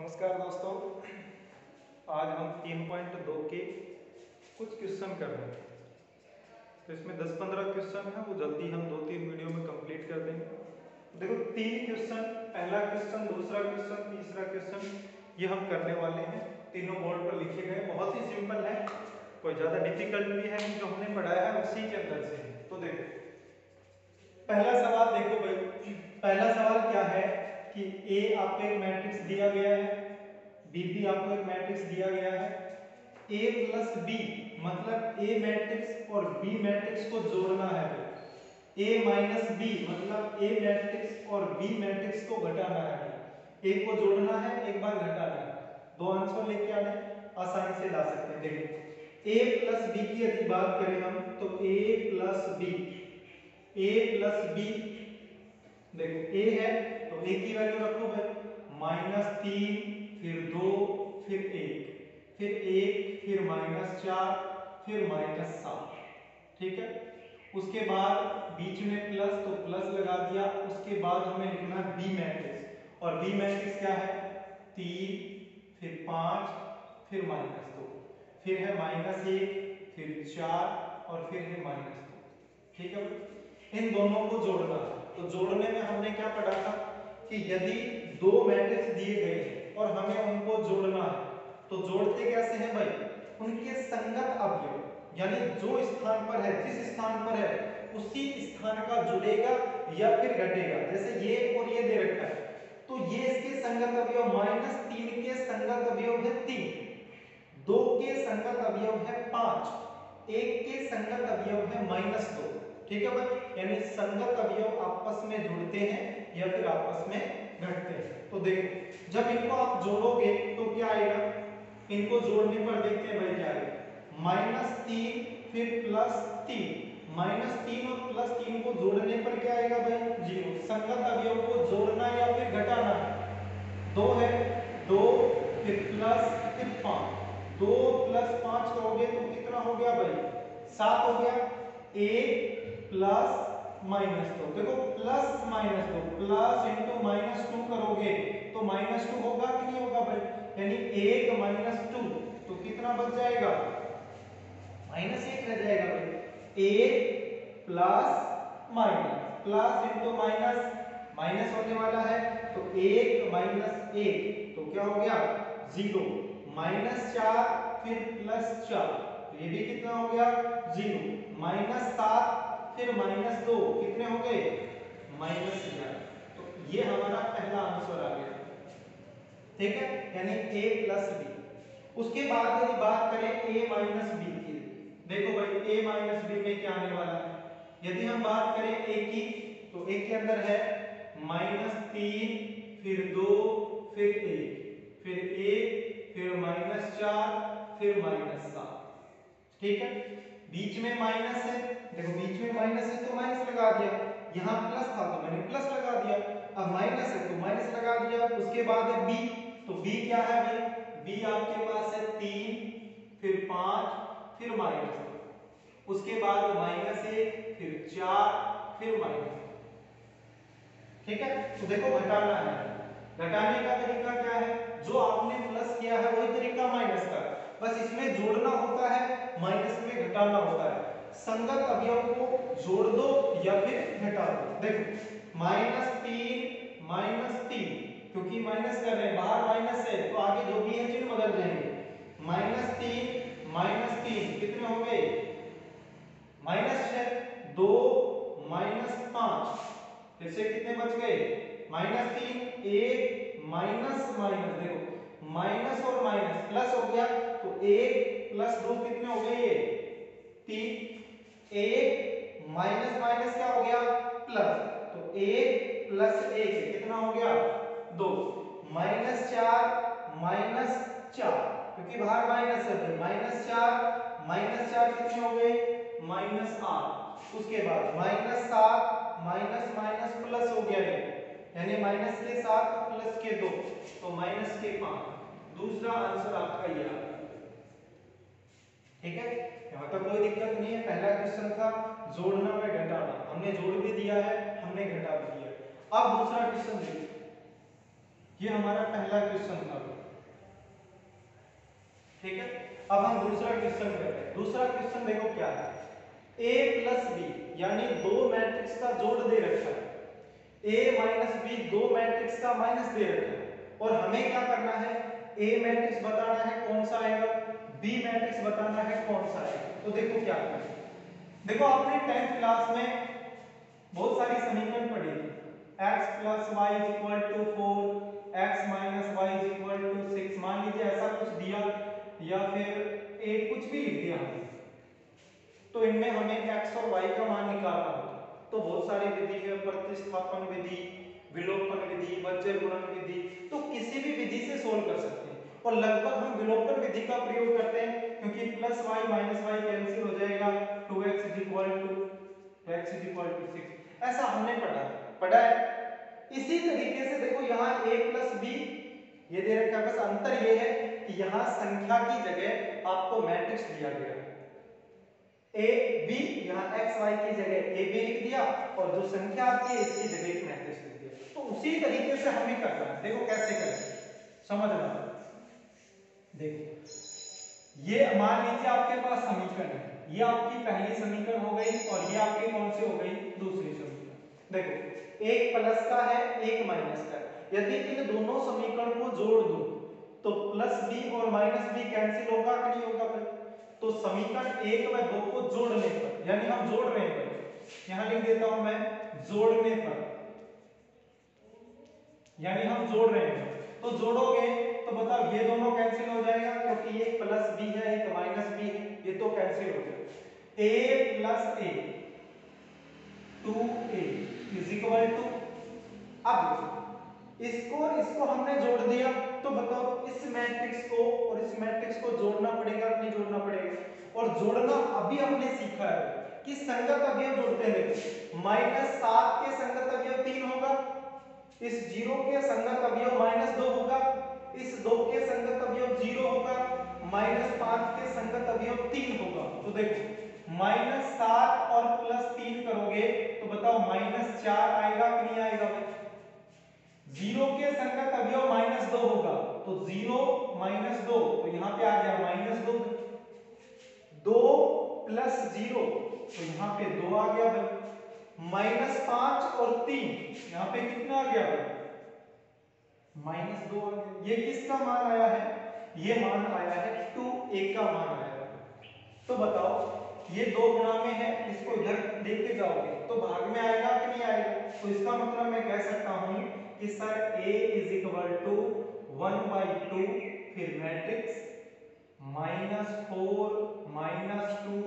नमस्कार दोस्तों, आज हम 3.2 के कुछ क्वेश्चन कर रहे हैं। तो इसमें 10-15 क्वेश्चन है, वो जल्दी हम 2-3 वीडियो में कंप्लीट कर देंगे। देखो 3 क्वेश्चन, पहला क्वेश्चन, दूसरा क्वेश्चन, तीसरा क्वेश्चन, ये हम करने वाले हैं। तीनों बोर्ड पर लिखे गए, बहुत ही सिंपल है, कोई ज़्यादा डिफिकल्ट भी है नहीं। जो हमने पढ़ाया है उसी के अंदर से है। तो देखो पहला सवाल, देखो भाई पहला सवाल क्या है कि ए आपको एक मैट्रिक्स दिया गया है, बी भी आपको एक मैट्रिक्स दिया गया है। ए प्लस बी मतलब ए मैट्रिक्स और बी मैट्रिक्स को जोड़ना है। ए माइनस बी मतलब ए मैट्रिक्स और बी मैट्रिक्स को घटाना है। एक को जोड़ना है, एक बार घटाना है। दो आंसर लेके आने, आसानी से ला सकते हैं। देखिए ए प्लस बी की यदि बात करें हम, तो ए प्लस बी, देखो ए है तो ए की वैल्यू रखो भाई -3, फिर 2, फिर 1, फिर -4, फिर -7। ठीक है, उसके बाद बीच में प्लस, तो प्लस लगा दिया। उसके बाद हमें लिखना है बी मैट्रिक्स, और बी मैट्रिक्स क्या है 3, फिर 5, फिर -2, फिर है -1, फिर 4 और फिर है -2। ठीक है, इन दोनों को जोड़ना है। तो जोड़ने में हमने क्या पढ़ा था कि यदि दो मैट्रिक्स दिए गए हैं और हमें उनको जोड़ना है, तो जोड़ते कैसे हैं भाई, उनके संगत अवयव, यानी जो स्थान पर है, जिस स्थान पर है उसी स्थान का जुड़ेगा या फिर घटेगा। जैसे ये और ये दे रखा है, तो ये इसके संगत अवयव -3 के संगत अवयव है 3, 2 के संगत अवयव है 5, 1 के संगत अवयव है -2। ठीक है भाई, यानी संगत अवयव आपस में जुड़ते हैं या फिर आपस में घटते हैं। तो देखो जब इनको आप जोड़ोगे तो क्या आएगा, इनको जोड़ने पर देखते हैं भाई क्या आएगा, -3 फिर +3, -3 और +3 को जोड़ने पर क्या आएगा भाई 0। संगत अवयव को जोड़ना या फिर घटाना है। 2 है, 2 फिर प्लस फिर 5, 2 + 5 करोगे तो कितना हो गया भाई 7 हो गया। 1 प्लस -2, देखो प्लस -2 प्लस इंटू -2 करोगे तो -2 होगा कि नहीं होगा भाई, यानी 1 - 2 तो कितना बच जाएगा -1 रह जाएगा भाई। 1 plus minus, plus into minus, minus होने वाला है तो 1 - 1 तो क्या हो गया 0, -4 फिर +4 तो ये भी कितना हो गया 0, -7 फिर -2 कितने हो गए -11। तो ये हमारा पहला आंसर आ गया। ठीक है, यानी a प्लस बी। उसके बाद यदि बात करें a माइनस बी की, देखो भाई a माइनस बी में क्या आने वाला है। यदि हम बात करें a की, तो a के अंदर है -3 फिर 2 फिर 1, फिर 1 फिर -4 फिर -7। ठीक है, बीच में माइनस है, देखो बीच में माइनस है तो माइनस लगा दिया, यहाँ प्लस था तो मैंने प्लस लगा दिया, अब माइनस है तो माइनस लगा दिया। उसके बाद है बी, तो बी क्या है भाई, बी आपके पास है 3 फिर 5 फिर -2, उसके बाद -1 फिर 4 फिर -2। ठीक है, तो देखो घटाना है, घटाने का तरीका क्या है, जो आपने प्लस किया है वही तरीका माइनस का, बस इसमें जोड़ना होता है, माइनस में घटाना होता है। संगत अवयव को जोड़ दो या फिर घटा दो। देखो -3 क्योंकि माइनस कर रहे हैं, बाहर माइनस है तो आगे जो भी है चिन्ह बदल जाएंगे। -3 कितने हो गए -6, 2 -5, फिर से कितने बच गए -3, 1 माइनस माइनस, देखो माइनस और माइनस प्लस हो गया तो 1 + 2 कितने हो गए ये 3, 1 माइनस माइनस क्या हो गया प्लस, तो 1 + 1 कितना हो गया 2, -4 -4 क्योंकि बाहर माइनस है, -4 कितने हो गए -8। उसके बाद -7 माइनस माइनस प्लस हो गया ये, यानी माइनस के 7 प्लस के 2 तो माइनस के 5। दूसरा आंसर आपका ये आ गया। ठीक है, यहाँ तक कोई दिक्कत नहीं है। पहला क्वेश्चन था जोड़ना व घटाना, हमने जोड़ भी दिया है, हमने घटा भी दिया है। अब दूसरा क्वेश्चन देखिए ये हमारा पहला क्वेश्चन था। ठीक है, अब हम दूसरा क्वेश्चन करते हैं। दूसरा क्वेश्चन देखो क्या है, a प्लस बी यानी दो मैट्रिक्स का जोड़ दे रखा है, a माइनस बी दो मैट्रिक्स का माइनस दे रखा है, और हमें क्या करना है, a मैट्रिक्स बताना है कौन सा आएगा, b मैट्रिक्स बताना है कौन सा आएगा। तो देखो क्या करें, देखो आपने 10th क्लास में बहुत सारी समीकरण पढ़ी थी, x plus y is equal to 4, x minus y is equal to 6, मान लीजिए ऐसा कुछ दिया या फिर 8 कुछ भी लिख दिया हमने, तो इनमें हमें x और y का मान निकालना होता। तो बहुत सारी विधि है, प्रतिस्थापन विधि, विलोपन विधि, वज्र गुणन विधि, तो किसी भी विधि से सोल्व कर सकते हैं, और लगभग हम विलोपन विधि का प्रयोग करते हैं, क्योंकि plus y minus y cancel हो जाएगा, 2x इज इक्वल टू 6, ऐसा हमने पढ़ा है। इसी तरीके से देखो यहाँ a प्लस b ये दे रखा है, बस अंतर ये है कि यहाँ संख्या की जगह आपको मैट्रिक्स दिया गया है, a b, यहाँ x y की जगह a b लिख दिया, और जो संख्या आती है इसकी जगह एक मैट्रिक्स लिख दिया। तो उसी तरीके से हमें करना है, देखो कैसे करें, समझना। देखो ये मान लीजिए आपके पास समीकरण है, ये आपकी पहली समीकरण हो गई, और ये आपकी कौन सी हो गई, दूसरी समीकरण। देखो एक प्लस का है, एक माइनस का है, यदि इन दोनों समीकरण को जोड़ दूं तो प्लस बी और माइनस बी कैंसिल होगा कि नहीं होगा भाई। तो समीकरण 1 व 2 को जोड़ने पर, यानी हम जोड़ रहे हैं, यहां लिख देता हूं मैं, जोड़ने पर, यानी हम जोड़ रहे हैं, तो जोड़ोगे तो बताओ ये दोनों कैंसिल हो जाएगा, क्योंकि एक प्लस बी है एक माइनस बी है, ये तो कैंसिल हो जाएगा। a plus a 2a is equal to, अब इसको और इसको हमने जोड़ दिया, तो बताओ इस मैट्रिक्स को और इस मैट्रिक्स को जोड़ना पड़ेगा कि नहीं जोड़ना पड़ेगा, और जोड़ना अभी हमने सीखा है कि संगत अवयव जोड़ते हैं। देखो -7 के संगत अवयव 3 होगा, इस 0 के संगत अवयव -2 होगा, इस 2 के संगत अवयव 0 होगा, -5 के संगत अवयव 3 होगा। तो देखो -7 और +3 करोगे तो बताओ -4 आएगा कि नहीं आएगा भाई। 0 के संगत अवयव -2 होगा, तो 0 -2, तो यहां पे आ गया -2, 2 + 0, तो यहां पे 2 आ गया भाई, -5 और 3, यहां पे कितना आ गया भाई, -2 आ गया। ये किसका मान आया है, ये मान आया है 2a का मान आया है। तो बताओ ये 2 गुणा में है, इसको इधर लेके जाओगे तो भाग में आएगा कि नहीं आएगा। तो इसका मतलब मैं कह सकता हूं कि sir a is equal to 1/2, फिर मैट्रिक्स -4 -2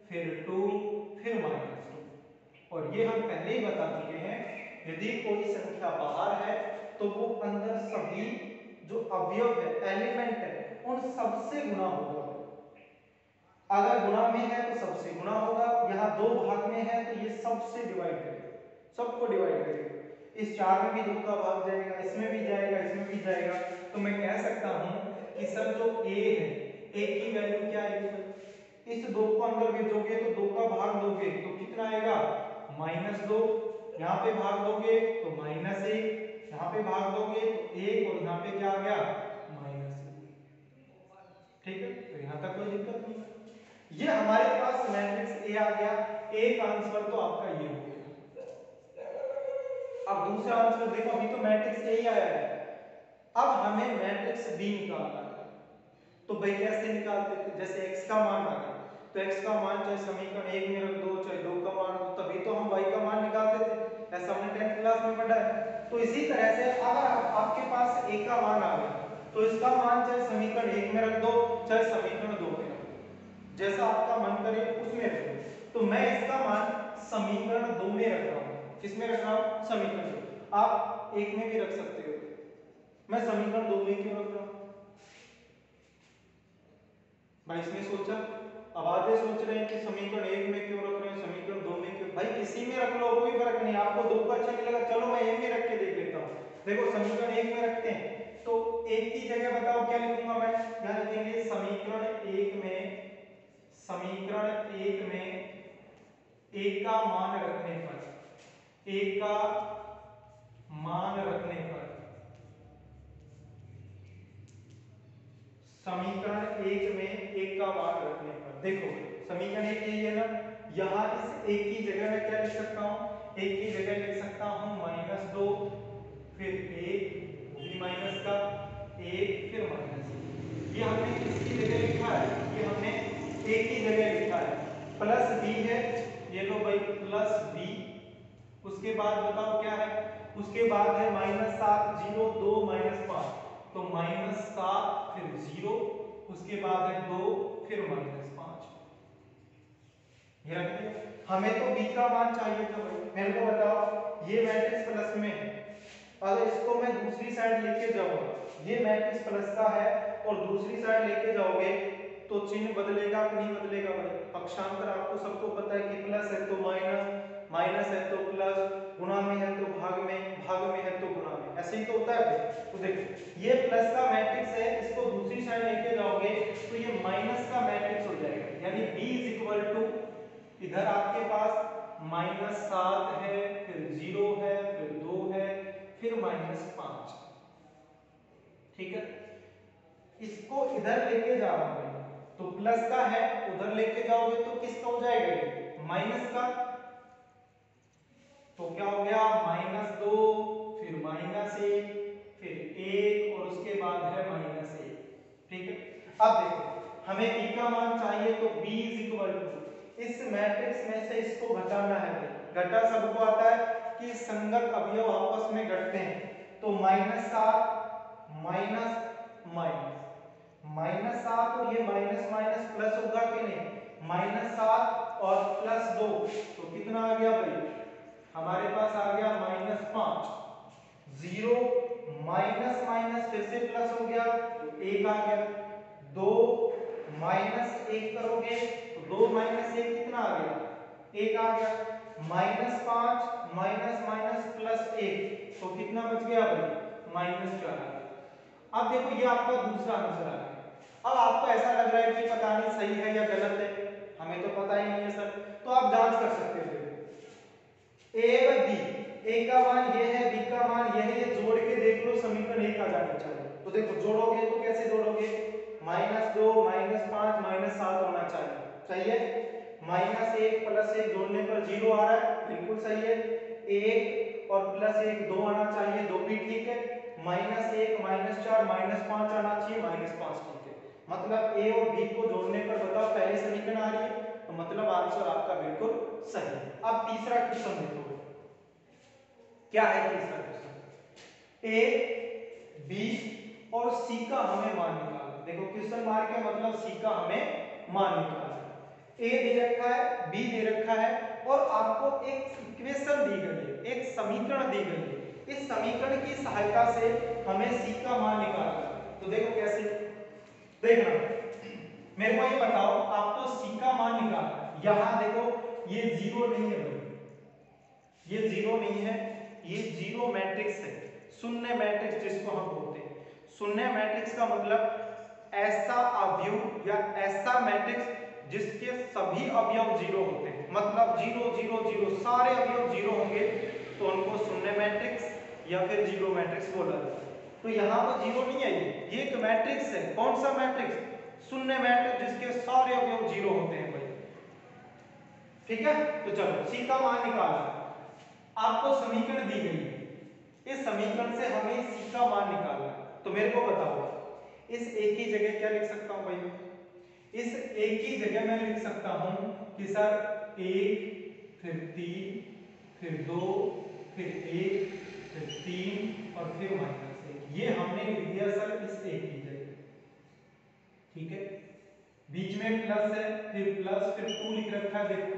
फिर 2 फिर -2, और ये हम पहले ही बता चुके हैं, यदि कोई संख्या बाहर है तो वो अंदर सभी जो अवयव है, एलिमेंट है, उन सबसे गुणा होगा। अगर गुणा में है तो सबसे गुणा होगा, यहाँ 2 भाग में है तो ये सबसे डिवाइड करेगा, सबको डिवाइड करेगा। इस 4 में भी 2 का भाग जाएगा, इसमें भी जाएगा, इसमें भी जाएगा। तो मैं कह सकता हूं कि सर जो a है, a की वैल्यू क्या आएगी, इस 2 को अंदर भेजोगे तो 2 का भाग दोगे तो कितना आएगा, -2, यहाँ पे भाग दोगे तो -1, यहाँ पे भाग दोगे तो 1, और यहाँ पे क्या आ गया, -1। ठीक है, तो यहाँ तक कोई दिक्कत नहीं। ये हमारे पास मैट्रिक्स A आ गया, एक आंसर तो आपका ये हो गया। अब दूसरा आंसर देखो, अभी तो मैट्रिक्स A ही आया है, अब हमें मैट्रिक्स B निकालना है। तो भाई कैसे निकालते थे, जैसे x का मान आ गया तो x का मान चाहे समीकरण 1 में रख दो, चाहे 2 का मान हो, तभी तो हम y का मान निकालते थे, ऐसा हमने 10th क्लास में पढ़ा है। तो इसी तरह से अगर आपके पास a का मान आ गया तो इसका मान चाहे समीकरण 1 में रख दो, चाहे समीकरण 2 में रख दो, जैसा आपका मन करे उसमें रख दो। तो मैं इसका मान समीकरण 2 में रख रहा हूं, किसमें रख रहा हूं, समीकरण 2। आप 1 में भी रख सकते हो, मैं समीकरण 2 में क्यों रख रहा हूं भाई, इसमें सोचा। अब आधे सोच रहे हैं कि समीकरण 1 में क्यों रख रहे हैं, समीकरण 2 में क्यों, भाई किसी में रख लो, कोई फर्क नहीं, आपको 2 का अच्छा नहीं लगा, चलो मैं 1 में रख के देख लेता हूं। देखो समीकरण 1 में रखते हैं, तो 1 की जगह बताओ क्या लिखूंगा मैं, यहां लिखेंगे समीकरण 1 में, समीकरण 1 में a का मान रखने पर, a का मान रखने पर देखो समीकरण एक यही है ना, यहाँ इस एक की जगह मैं क्या लिख सकता हूँ, एक की जगह लिख सकता हूँ -2 फिर एक वो भी माइनस का एक फिर माइनस, ये हमने किसकी जगह लिखा है, ये हमने एक की जगह लिखा है, प्लस बी है, ये लो भाई प्लस बी, उसके बाद बताओ क्या है, उसके बाद है -7 0 2 -5, तो -7 फिर 0, उसके बाद है 2 फिर -5, ये रख दिया। हमें तो b का मान चाहिए था भाई, मेरे को बताओ ये मैट्रिक्स प्लस में है, अगर इसको मैं दूसरी साइड लेके जाऊंगा, ये मैट्रिक्स प्लस का है और दूसरी साइड लेके जाओगे तो चिन्ह बदलेगा कि नहीं बदलेगा भाई, पक्षांतर आपको सबको पता है कि प्लस है तो माइनस, माइनस है तो प्लस, गुणा में है तो भाग में, भाग में है तो गुणा में, ऐसे ही तो होता है भाई। तो देखो ये प्लस का मैट्रिक्स है, इसको दूसरी साइड लेके जाओगे तो ये माइनस का मैट्रिक्स हो जाएगा, यानी b इज इक्वल टू, इधर आपके पास -7 है फिर 0 है फिर 2 है फिर -5, ठीक है, इसको इधर लेके जा रहा हूं तो प्लस का है, उधर लेके जाओगे तो किसका हो जाएगा ये माइनस का, तो क्या हो गया -2 फिर -1 फिर 1 और उसके बाद है -1, ठीक है। अब देखो हमें b का मान चाहिए तो b इज इक्वल टू, इस मैट्रिक्स में से इसको घटाना है भाई, घटा सबको आता है कि संगत अवयव आपस में घटते हैं, तो -7 माइनस माइनस -7 और ये माइनस माइनस प्लस होगा कि नहीं, -7 और +2 तो कितना आ गया भाई, हमारे पास आ गया -5, 0 माइनस माइनस फिर से प्लस हो गया तो 1 आ गया, 2 -1 करोगे तो 2 -1 कितना आ गया, 1 आ गया, -5 माइनस माइनस +1 तो कितना बच गया भाई -4 आ गया। अब देखो ये आपका दूसरा आंसर आ गया, अब आपको ऐसा लग रहा है कि पता नहीं सही है या गलत है, हमें तो पता ही नहीं है सर, तो आप जांच कर सकते हो, ए व बी, ए का मान ये है बी का मान ये है, ये जोड़ के देख लो समीकरण एक आ जाना चाहिए, तो देखो जोड़ोगे तो कैसे जोड़ोगे, -2 -5 -7 होना चाहिए, सही है, -1 +1 जोड़ने पर 0 आ रहा है, बिल्कुल सही है, 1 और +1 2 आना चाहिए, 2 भी ठीक है, -1 -4 -5 आना चाहिए, -5 ठीक है, मतलब ए और बी को जोड़ने पर बताओ पहली समीकरण आ रही है, तो मतलब आंसर आपका बिल्कुल सही है। अब तीसरा क्वेश्चन देखो, क्या है तीसरा क्वेश्चन, ए बी और सी का हमें मान निकालना, देखो क्वेश्चन मार्क के मतलब सी का हमें मान निकालना, ए दे रखा है बी दे रखा है और आपको एक इक्वेशन दी गई है, एक समीकरण दी गई है, इस समीकरण की सहायता से हमें सी का मान निकालना है, तो देखो कैसे, देखना मेरे को ये बताओ, आपको सी का मान निकालना है, यहां देखो ये 0 नहीं है भाई, ये 0 नहीं है, ये 0 मैट्रिक्स है, शून्य मैट्रिक्स जिसको हम बोलते हैं, शून्य मैट्रिक्स का मतलब ऐसा अवयव या ऐसा मैट्रिक्स जिसके सभी अवयव 0 होते हैं, मतलब 0 0 0 सारे अवयव 0 होंगे तो उनको शून्य मैट्रिक्स या फिर 0 मैट्रिक्स बोला जाता है। तो यहाँ पर 0 नहीं है, ये एक मैट्रिक्स है, कौन सा मैट्रिक्स, शून्य मैट्रिक्स जिसके सारे अवयव 0 होते हैं भाई, ठीक है। तो चलो सी का मान निकालना, आपको समीकरण दी गई है, इस समीकरण से हमें सी का मान निकालना है, तो मेरे को बताओ इस ए की जगह क्या लिख सकता हूं भाई, इस ए की जगह मैं लिख सकता हूं कि सर 1 फिर 3 फिर 2 फिर 1 फिर 3 और फिर -1, ये हमने लिख दिया सर इस ए की जगह, ठीक है, बीच में प्लस है फिर प्लस फिर 2 लिख रखा है, देखो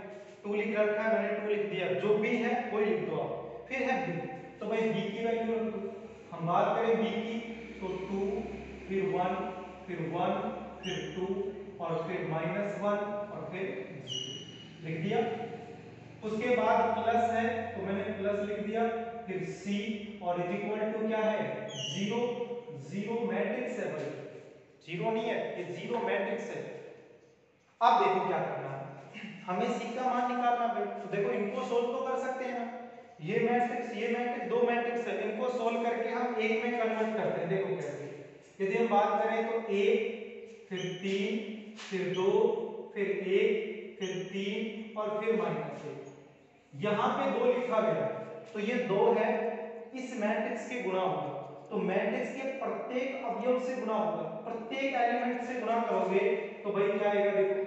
2 लिख रखा है, मैंने 2 लिख दिया, जो भी है वही लिख दो आप, फिर है b, तो भाई b की वैल्यू रख दो, हम बात करें b की तो 2 फिर 1 फिर 1 फिर 2 और फिर -1 और फिर 0 लिख दिया, उसके बाद प्लस है तो मैंने प्लस लिख दिया, फिर c और इज इक्वल टू क्या है 0, 0 मैट्रिक्स है भाई, 0 नहीं है, ये 0 मैट्रिक्स है। अब देखो क्या करना है, हमें सी का मान निकालना है, तो देखो इनको सोल्व तो कर सकते हैं ना, ये मैट्रिक्स दो मैट्रिक्स है, इनको सोल्व करके हम एक में कन्वर्ट करते हैं, देखो कैसे, यदि हम बात करें तो 1 फिर 3 फिर 2 फिर 1 फिर 3 और फिर -1। यहाँ पे 2 लिखा गया तो ये 2 है इस मैट्रिक्स के गुणा होगा, तो मैट्रिक्स के प्रत्येक अवयव से गुणा होगा, प्रत्येक एलिमेंट से गुणा करोगे तो भाई क्या आएगा, देखो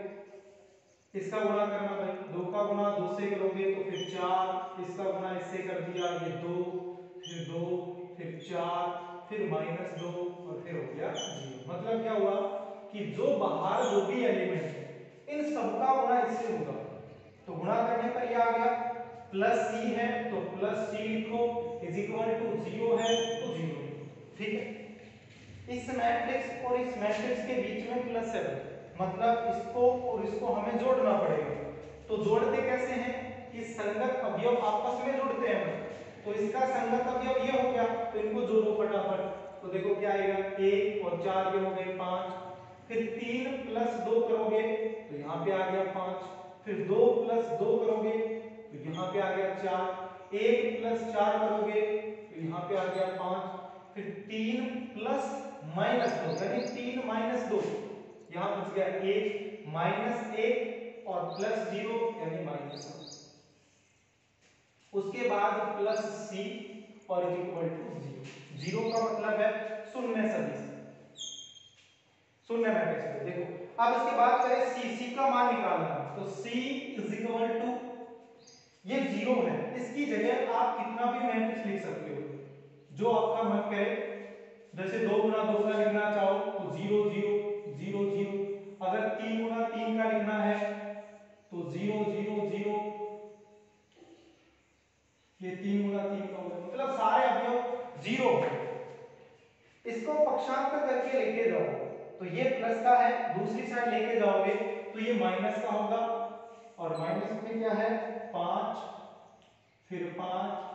इसका गुणा करना भाई, 2 का गुणा 2 से करोगे तो फिर 4, इसका गुणा इससे कर दिया ये 2 फिर 4 फिर -2 और फिर हो गया 0। मतलब क्या हुआ कि जो बाहर जो भी एलिमेंट है इन सबका गुणा इससे होगा, तो गुणा करने पर ये आ गया प्लस सी है तो प्लस सी लिखो इज इक्वल टू 0 है तो 0, ठीक है। इस मैट्रिक्स और इस मैट्रिक्स के बीच में प्लस है, मतलब इसको और इसको हमें जोड़ना पड़ेगा। तो जोड़ते कैसे हैं कि संगत अवयव आपस में जोड़ते हैं, तो इसका संगत अवयव ये हो गया तो इनको जोड़ो फटाफट। तो देखो क्या आएगा, 1 और 4 ये हो गए 5, फिर 3 प्लस 2 करोगे तो यहाँ पे आ गया 5, फिर 2 प्लस 2 करोगे तो यहाँ पे आ गया 4, 1 प्लस 4 करोगे तो यहाँ पे आ गया 5, फिर 3 प्लस -2 यानी 3 -2, यहाँ बच गया 1 -1 और प्लस 0 यानी -1। उसके बाद प्लस सी और इज इक्वल टू 0। 0 का मतलब है शून्य सदिश, शून्य मैट्रिक्स। देखो अब इसके बाद करें सी का मान निकालना, तो सी इज इक्वल टू ये 0 है, इसकी जगह आप कितना भी मैट्रिक्स लिख सकते हो जो आपका मन करे, जैसे 2 गुना 2 का लिखना चाहो तो 0 0 0 0, अगर 3 गुना 3 का लिखना है तो 0 0 0, ये 3 गुना 3 का होगा, मतलब सारे अवयव 0 है। इसको पक्षांतर करके लेके जाओ तो ये प्लस का है, दूसरी साइड लेके जाओगे तो ये माइनस का होगा, और माइनस में क्या है 5 फिर 5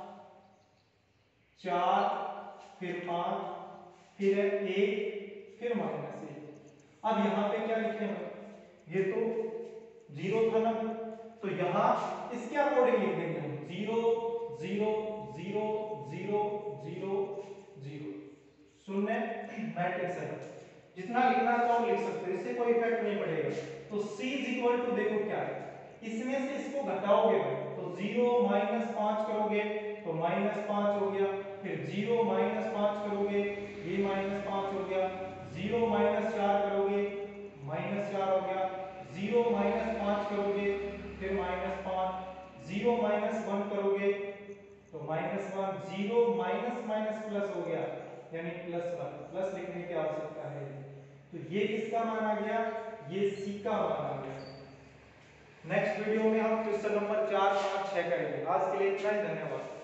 4 फिर 5 फिर 1 फिर -1। अब यहाँ पे क्या लिखेंगे, ये तो 0 था ना, तो यहाँ इसके अकॉर्डिंग लिख देंगे हम 0 0 0 0 0 0, शून्य मैट्रिक्स है, जितना लिखना चाहो लिख सकते हो, इससे कोई इफेक्ट नहीं पड़ेगा। तो C इज इक्वल टू देखो क्या है, इसमें से इसको घटाओगे तो 0 -5 करोगे तो -5 हो गया, फिर 0 -5 करोगे ये -5 हो गया, 0 -4 करोगे -4 हो गया, 0 -5 करोगे फिर -5, 0 -1 करोगे तो -1, 0 माइनस माइनस प्लस हो गया यानी +1, प्लस लिखने की आवश्यकता है। तो ये किसका मान आ गया, ये सी का मान आ गया। नेक्स्ट वीडियो में हम क्वेश्चन नंबर 4 5 6 करेंगे। आज के लिए इतना ही, धन्यवाद।